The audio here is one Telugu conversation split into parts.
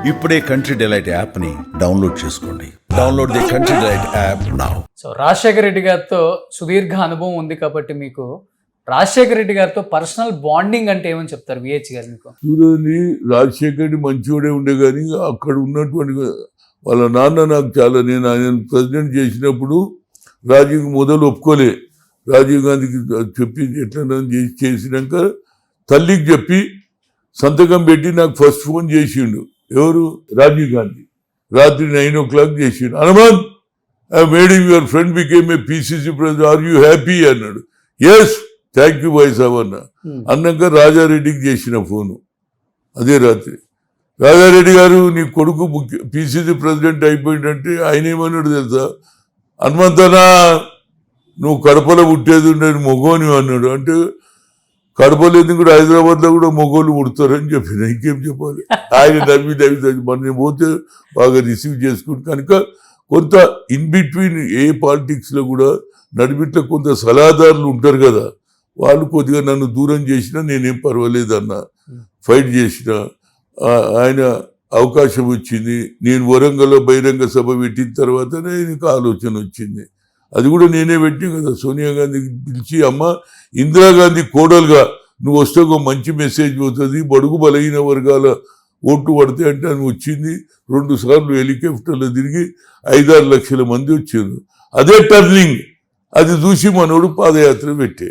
ఇప్పుడే కంట్రీ డిలైట్ యాప్ని డౌన్లోడ్ చేసుకోండి. Download the country delight app now. So Rajasekhara Reddy గారితో సుదీర్ఘ అనుభవం ఉంది కాబట్టి మీకు రాజశేఖర రెడ్డి గారితో పర్సనల్ బాండింగ్ అంటే ఏమని చెప్తారు విహెచ్ గారు మీకు? చూడండి, రాజశేఖర రెడ్డి మంచివాడే ఉండే కానీ అక్కడ ఉన్నటువంటి వాళ్ళ నాన్న నాకు చాలా, నేను ఆయన ప్రెసిడెంట్ చేసినప్పుడు రాజీవ్ మొదలు ఒప్పుకోలే. రాజీవ్ గాంధీకి చెప్పి ఎట్లా చేసినాక తల్లికి చెప్పి సంతకం పెట్టి నాకు ఫస్ట్ ఫోన్ చేసిండు. ఎవరు? రాజీవ్ గాంధీ. రాత్రి 9 o'clock చేసిండు. Hanuman, I made your friend became a PCC president, are you happy అన్నాడు. ఎస్, థ్యాంక్ యూ బాయ్ సాబ్ అన్న. అన్నాక రాజారెడ్డికి చేసిన ఫోను అదే రాత్రి. రాజారెడ్డి గారు, నీ కొడుకు పిసిసి ప్రెసిడెంట్ అయిపోయిందంటే ఆయన ఏమన్నాడు తెలుసా? హనుమంతనా, నువ్వు కడపలో పుట్టేది ఉండేది మొగోని అన్నాడు. అంటే కడపలో ఎందుకు కూడా హైదరాబాద్లో కూడా మొగోళ్ళు పుడతారని చెప్పిన. ఇంకేం చెప్పాలి? ఆయన నవ్వి మన పోతే బాగా రిసీవ్ చేసుకుంటు కనుక కొంత ఇన్ బిట్వీన్ ఏ పాలిటిక్స్లో కూడా నడిమిట్లో కొంత సలహాదారులు ఉంటారు కదా, వాళ్ళు కొద్దిగా నన్ను దూరం చేసినా నేనేం పర్వాలేదన్నా, ఫైట్ చేసిన. ఆయన అవకాశం వచ్చింది. నేను వరంగల్లో బహిరంగ సభ పెట్టిన తర్వాత నాకు ఆలోచన వచ్చింది. అది కూడా నేనే పెట్టిన కదా, సోనియా గాంధీకి పిలిచి, అమ్మ ఇందిరాగాంధీ కోడలుగా నువ్వు వస్తే ఒక మంచి మెసేజ్ పోతుంది, బడుగు బలహీన వర్గాల ఓట్లు పడితే అంటే అని వచ్చింది. 2 సార్లు హెలికాప్టర్లో తిరిగి 5-6 లక్షల మంది వచ్చారు. అదే టర్నింగ్. అది చూసి మనోడు పాదయాత్ర పెట్టే,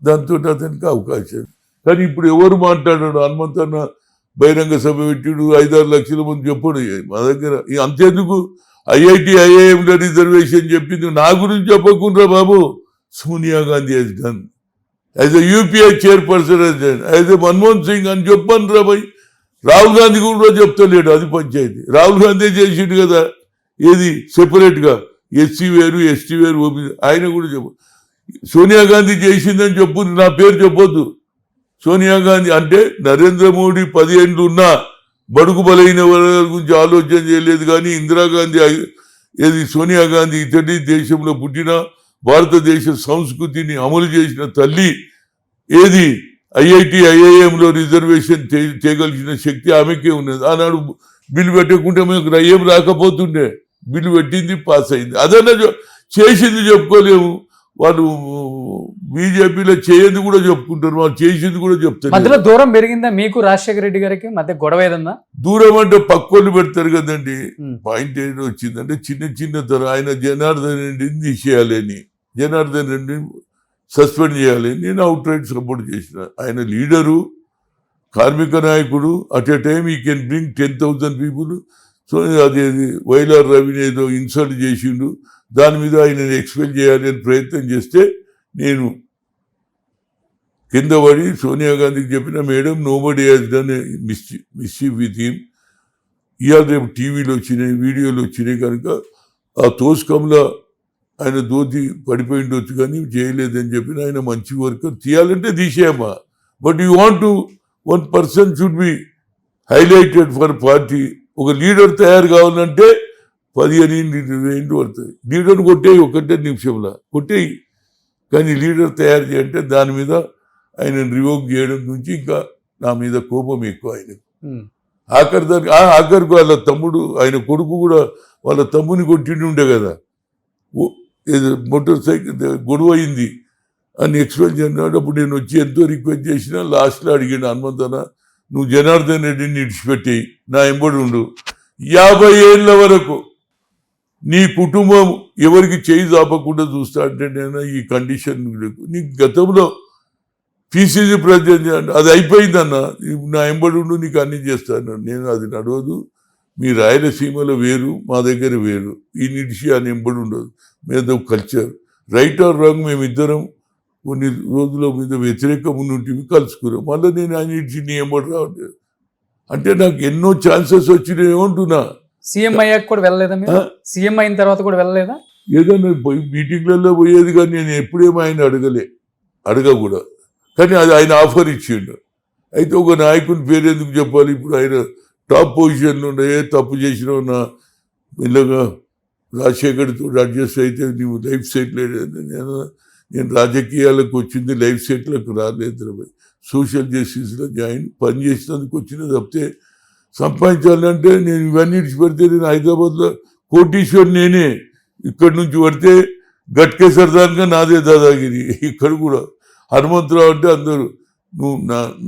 దాంతో అతనికి అవకాశం. కానీ ఇప్పుడు ఎవరు మాట్లాడాడు? హనుమంతన్న బహిరంగ సభ పెట్టాడు, 5-6 లక్షల మంది చెప్పాడు. మా దగ్గర అంతేందుకు ఐఐటి ఐఐఎంలో రిజర్వేషన్ చెప్పింది నా గురించి చెప్పకుండా బాబు. Sonia Gandhi he's done, as a UPI chairperson he's done, as a Manmohan Singh అని చెప్పను రా భయ్. రాహుల్ గాంధీ కూడా చెప్తలేడు, అది పంచాయతీ. రాహుల్ గాంధీ చేసిండు కదా, ఏది సెపరేట్గా ఎస్సీ వేరు ఎస్టీ వేరు ఓబీసీ, ఆయన కూడా చెప్పు. సోనియా గాంధీ చేసిందని చెప్పు, నా పేరు చెప్పొద్దు. సోనియా గాంధీ అంటే నరేంద్ర మోడీ 10 ఏళ్ళు ఉన్నా బడుగు బలైన వర్గాల గురించి ఆలోచన చేయలేదు. కానీ ఇందిరాగాంధీ ఏది సోనియా గాంధీ ఇతడి దేశంలో పుట్టిన భారతదేశ సంస్కృతిని అమలు చేసిన తల్లి. ఏది ఐఐటి ఐఐఎంలో రిజర్వేషన్ చేయగలిగిన శక్తి ఆమెకే ఉన్నది. ఆనాడు బిల్లు పెట్టకుంటే మీకు ఏం రాకపోతుండే, బిల్లు పెట్టింది, పాస్ అయింది. అదన్నా చేసింది చెప్పుకోలేము. వాళ్ళు బీజేపీలో చేయదు కూడా చెప్పుకుంటారు, వాళ్ళు చేసింది కూడా చెప్తారు. మధ్యలో దూరం పెరిగిందా మీకు రాజశేఖర రెడ్డి గారికి మధ్య గొడవ ఏదన్నా? దూరం అంటే పక్కోళ్ళు పెడతారు కదండి. పాయింట్ ఏంటి వచ్చిందంటే చిన్న తర ఆయన జనార్దన్ రెడ్డిని తీసేయాలని, జనార్దన్ రెడ్డిని సస్పెండ్ చేయాలని నేను అవుట్ రైట్ సపోర్ట్ చేసిన. ఆయన లీడరు, కార్మిక నాయకుడు. అట్ ఎ టైమ్ ఈ కెన్ బ్రింగ్ 10,000 పీపుల్. సో అది వైలార్ రవిని ఏదో ఇన్సల్ట్ చేసిండు, దాని మీద ఆయన ఎక్స్పెల్ చేయాలి అని ప్రయత్నం చేస్తే నేను కింద పడి సోనియా గాంధీకి చెప్పిన, madam nobody has done mischief with him. ఇవాళ రేపు టీవీలో వచ్చినాయి, వీడియోలు వచ్చినాయి. కనుక ఆ తోసుకంలో ఆయన దోతి పడిపోయిండొచ్చు కానీ చేయలేదని చెప్పిన. ఆయన మంచి వర్కర్, తీయాలంటే తీసేయమ్మా. But you want to 1 person should be highlighted for party. ఒక లీడర్ తయారు కావాలంటే 15-20 పడుతుంది. లీడర్ కొట్టేయి, 1 నిమిషంలో కొట్టేయి. కానీ లీడర్ తయారు చేయాలంటే దాని మీద ఆయన రివోక్ చేయడం నుంచి ఇంకా నా మీద కోపం ఎక్కువ ఆయనకు. ఆఖరికి వాళ్ళ తమ్ముడు, ఆయన కొడుకు కూడా వాళ్ళ తమ్ముని కొట్టిండి ఉండే కదా, మోటార్ సైకిల్ గొడవ అయింది అని ఎక్స్పెక్ట్ చేసినాడు. అప్పుడు నేను వచ్చి ఎంతో రిక్వెస్ట్ చేసినా లాస్ట్లో అడిగాను, హనుమంతన నువ్వు జనార్దన్ రెడ్డిని విడిచిపెట్టేయి, నా ఎంబడి ఉండు. 50 ఏళ్ళ వరకు నీ కుటుంబం ఎవరికి చేయి చాపకుండా చూస్తా అంటే నేను ఈ కండిషన్ నీకు గతంలో పిసిసి ప్రెసిడెంట్ అది అయిపోయిందన్న, నా ఎంబడి ఉండు, నీకు అన్ని చేస్తాను. నేను అది నడవదు, మీ రాయలసీమలో వేరు, మా దగ్గర వేరు. ఈ నిడిచి అని ఎంబడి ఉండదు. మీద కల్చర్ రైట్ ఆర్ రాంగ్ మేమిద్దరం కొన్ని రోజుల మీద వ్యతిరేకం ఉండి కలుసుకున్నాం. మళ్ళీ నేను ఆయన ఇచ్చి నీ ఎంబడి రావట్లేదు అంటే నాకు ఎన్నో ఛాన్సెస్ వచ్చినాయి ఏమంటున్నా. సీఎం అయ్యాక కూడా వెళ్ళలేదా మీరు? సీఎం అయిన తర్వాత కూడా వెళ్ళలేదా? ఏదన్నా మీటింగ్లలో పోయేది కానీ నేను ఎప్పుడేమో ఆయన అడగకూడదు. కానీ అది ఆయన ఆఫర్ ఇచ్చిండు. అయితే ఒక నాయకుని పేరు ఎందుకు చెప్పాలి? ఇప్పుడు ఆయన టాప్ పొజిషన్లో ఉండే, తప్పు చేసిన నా మెల్లగా రాజశేఖర్తో అడ్జస్ట్ అయితే నువ్వు లైఫ్ సెటిల్ అయ్యేది. నేను రాజకీయాలకు వచ్చింది, లైఫ్ సెటిల్కి రాలేదు. సోషల్ జస్టిస్లో పని చేసినందుకు వచ్చిన తప్పితే సంపాదించాలంటే నేను ఇవన్నీ ఇడిచిపెడితే నేను హైదరాబాద్లో కోటీశ్వర్ నేనే, ఇక్కడి నుంచి పడితే గట్కే సర్దాన్గా నాదే దాదాగిరి. ఇక్కడ కూడా హనుమంతరావు అంటే అందరూ నువ్వు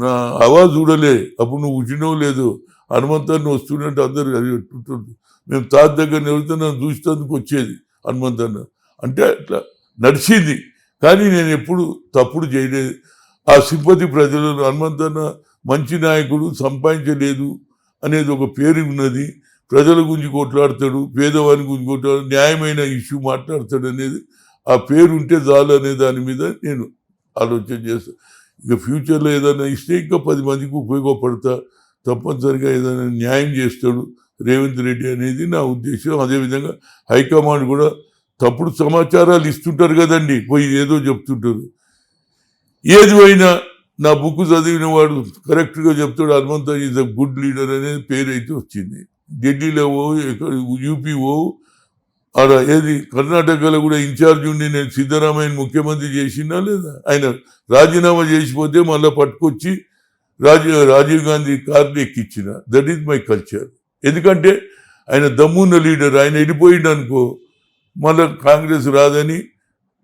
నా హవా చూడలే, అప్పుడు నువ్వు ఉచినవు లేదు, హనుమంతాన్ని వస్తున్నట్టు అందరు అది పెట్టుకుంటుంది. మేము తాత దగ్గర నిలితే నన్ను చూసేందుకు వచ్చేది హనుమంతన్న అంటే అట్లా నడిచింది. కానీ నేను ఎప్పుడు తప్పుడు చేయలేదు. ఆ సింపతి ప్రజలు హనుమంతన్న మంచి నాయకుడు, సంపాదించలేదు అనేది ఒక పేరు ఉన్నది, ప్రజల గురించి కొట్లాడతాడు, పేదవాని గురించి కొట్లాడు, న్యాయమైన ఇష్యూ మాట్లాడతాడు అనేది ఆ పేరు ఉంటే చాలు అనే దాని మీద నేను ఆలోచన చేస్తాను. ఇక ఫ్యూచర్లో ఏదైనా ఇస్తే ఇంకా 10 మందికి ఉపయోగపడతా, తప్పనిసరిగా ఏదైనా న్యాయం చేస్తాడు రేవంత్ రెడ్డి అనేది నా ఉద్దేశం. అదేవిధంగా హైకమాండ్ కూడా తప్పుడు సమాచారాలు ఇస్తుంటారు కదండి, పోయి ఏదో చెప్తుంటారు. ఏది అయినా నా బుక్ చదివిన వాడు కరెక్ట్గా చెప్తాడు, Hanumantha is a good leader అనేది పేరు అయితే వచ్చింది. ఢిల్లీలో యూపీ ఆడ ఏది కర్ణాటకలో కూడా ఇన్ఛార్జ్ ఉండి నేను సిద్ధరామయ్యని ముఖ్యమంత్రి చేసినా లేదా, ఆయన రాజీనామా చేసిపోతే మళ్ళీ పట్టుకొచ్చి రాజీవ్ గాంధీ కార్డు ఎక్కించిన. That is my culture. ఎందుకంటే ఆయన దమ్మున్న లీడర్, ఆయన వెళ్ళిపోయిండు అనుకో మళ్ళీ కాంగ్రెస్ రాదని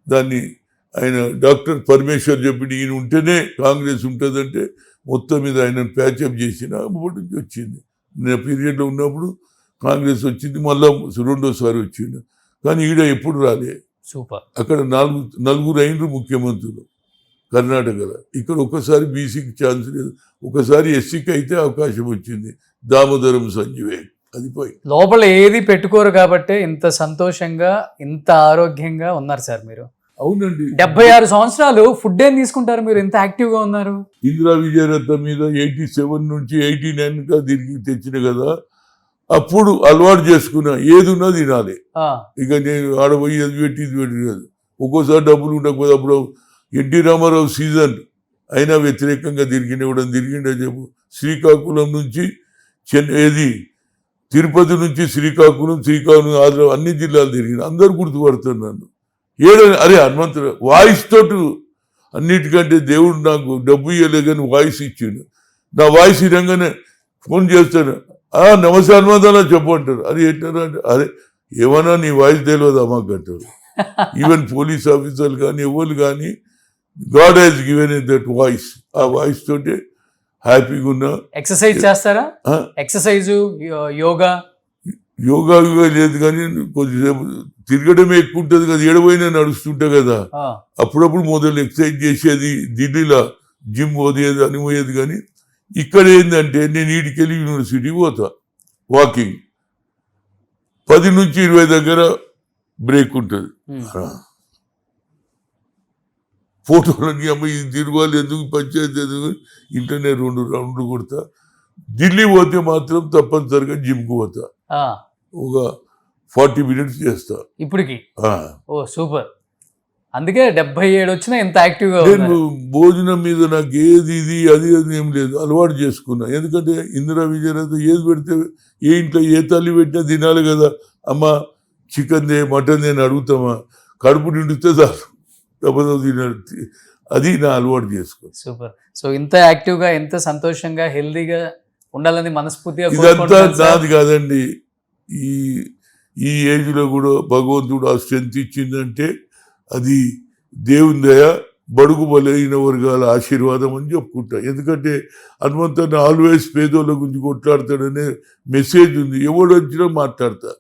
దాన్ని ఆయన డాక్టర్ పరమేశ్వర్ చెప్పి ఈయన ఉంటేనే కాంగ్రెస్ ఉంటుందంటే మొత్తం మీద ఆయన ప్యాచప్ చేసిన అప్పటి నుంచి వచ్చింది. నేను పీరియడ్లో ఉన్నప్పుడు కాంగ్రెస్ వచ్చింది, మళ్ళీ రెండోసారి వచ్చింది. కానీ ఈడ ఎప్పుడు రాలే. సూపర్. అక్కడ నలుగురు అయినరు ముఖ్యమంత్రులు కర్ణాటకలో. ఇక్కడ ఒకసారి బీసీకి ఛాన్స్ లేదు, ఒకసారి ఎస్సీకి అయితే అవకాశం వచ్చింది, దామోదరం సంజీవే. అది పోయి లోపల ఏది పెట్టుకోరు కాబట్టి ఇంత సంతోషంగా ఇంత ఆరోగ్యంగా ఉన్నారు సార్ మీరు. అవునండి. 76 సంవత్సరాలు ఫుడ్ ఏం తీసుకుంటారు మీరు, ఇంత యాక్టివ్ గా ఉన్నారు? ఇందిరా విజయరత్నం మీద 87 నుంచి 89 తిరిగి తెచ్చిన కదా, అప్పుడు అలవాటు చేసుకున్నా ఏది ఉన్నా తినాలి. ఇక నేను ఆడపోయి అది పెట్టి ఇది పెట్టి కాదు. ఒక్కోసారి డబ్బులు ఉండకపోతే అప్పుడు ఎన్టీ రామారావు సీజన్ అయినా వ్యతిరేకంగా తిరిగిండే చెప్పు. శ్రీకాకుళం నుంచి ఏది తిరుపతి నుంచి శ్రీకాకుళం ఆంధ్ర అన్ని జిల్లాలు తిరిగిన, అందరు గుర్తుపడుతున్నారు నన్ను. అరే హనుమంతుడు వాయిస్ తోటి అన్నిటికంటే దేవుడు నాకు డబ్బు ఇవ్వలే కానీ వాయిస్ ఇచ్చిండు. నా వాయిస్ ఇరంగానే ఫోన్ చేస్తాను, నమస్తే హనుమంతనా చెప్పు అంటారు. అది ఏంటారు అంటే అరే ఏమన్నా నీ వాయిస్ తెలియదు అమ్మాకు అంటారు. ఈవెన్ పోలీస్ ఆఫీసర్లు కానీ ఎవరు కానీ god has given that voice. ఆ వాయిస్ తోటే హ్యాపీగా ఉన్నా. ఎక్సర్సైజ్ చేస్తారా? ఎక్సర్సైజ్ యోగా లేదు కానీ కొద్దిసేపు తిరగడమే ఎక్కువ ఉంటుంది కదా, ఏడవైనా నడుస్తుంటా కదా, అప్పుడప్పుడు మొదలు ఎక్సర్సైజ్ చేసేది. ఢిల్లీలో జిమ్ పోయేది అని పోయేది. కానీ ఇక్కడ ఏంటంటే నేను ఈడికెళ్ళి యూనివర్సిటీ పోతా వాకింగ్, 10 నుంచి 20 దగ్గర బ్రేక్ ఉంటుంది. ఫోటోలన్నీ అమ్మ ఇది తిరగాలి ఎందుకు పంచాయతీ ఎందుకు ఇంటర్నే 2 రౌండ్లు కొడతా. ఢిల్లీ పోతే మాత్రం తప్పనిసరిగా జిమ్కి పోతా, ఒక 40 మినిట్స్ చేస్తా ఇప్పటికి. ఓ సూపర్. అందుకే 77 వచ్చినా ఎంత యాక్టివ్గా. నేను భోజనం మీద నాకు ఏది ఇది అది ఏం లేదు, అలవాటు చేసుకున్నా. ఎందుకంటే ఇందిరా విజయరత్నం ఏది పెడితే ఏ ఇంట్లో ఏ తల్లి పెట్టినా తినాలి కదా. అమ్మ చికెన్ దే మటన్ దే అని అడుగుతామా, కడుపు నిండితే చాలు తినాలి. అది నా అలవాటు చేసుకో. సూపర్. సో ఇంత యాక్టివ్గా ఎంత సంతోషంగా హెల్దీగా ఉండాలని మనస్ఫూర్తిగా. ఇదంతా నాది కాదండి, ఈ ఏజ్లో కూడా భగవంతుడు ఆ స్ట్రెంత్ ఇచ్చిందంటే అది దేవుని దయ, బడుగు బలైన వర్గాల ఆశీర్వాదం అని చెప్పుకుంటా. ఎందుకంటే హనుమంతన్న ఆల్వేస్ పేదోళ్ళ గురించి కొట్లాడతాడనే మెసేజ్ ఉంది. ఎవడు వచ్చినా మాట్లాడతా,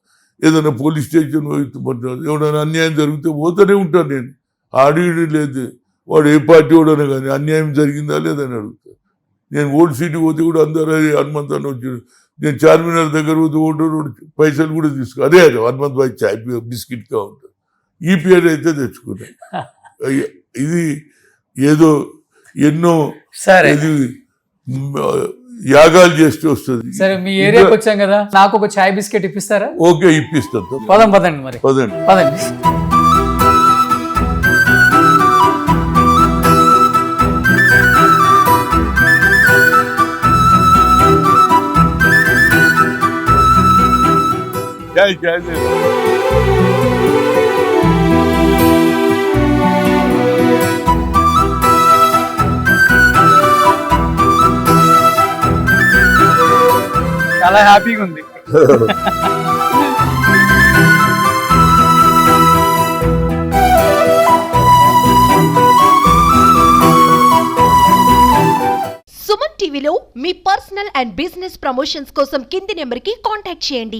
ఏదైనా పోలీస్ స్టేషన్ మాట్లాడతా, ఎవడైనా అన్యాయం జరిగితే పోతూనే ఉంటాను నేను. ఆడిడి లేదు, వాడు ఏ పార్టీ వాడనే కానీ అన్యాయం జరిగిందా లేదని అడుగుతా. నేను ఓల్డ్ సిటీ పోతే కూడా అందరూ హనుమంతన్న వచ్చాడు. నేను చార్మినార్ దగ్గర పోతే ఓటు పైసలు కూడా తీసుకో, అదే హనుమంత్ భాయ్ చాయ్ బిస్కెట్గా ఉంటుంది. ఈ పేరు అయితే తెచ్చుకున్నాయి. ఇది ఏదో ఎన్నో ఇది యాగాలు చేస్తే వస్తుంది. సరే మీ ఏరియాకి వచ్చాం కదా, నాకు ఒక చాయ్ బిస్కెట్ ఇప్పిస్తారా? ఓకే ఇప్పిస్తాను. పదండి మరి, పదండి. చాలా హ్యాపీగా ఉంది. సుమన్ టీవీలో మీ పర్సనల్ అండ్ బిజినెస్ ప్రమోషన్స్ కోసం కింది నెంబర్కి కాంటాక్ట్ చేయండి.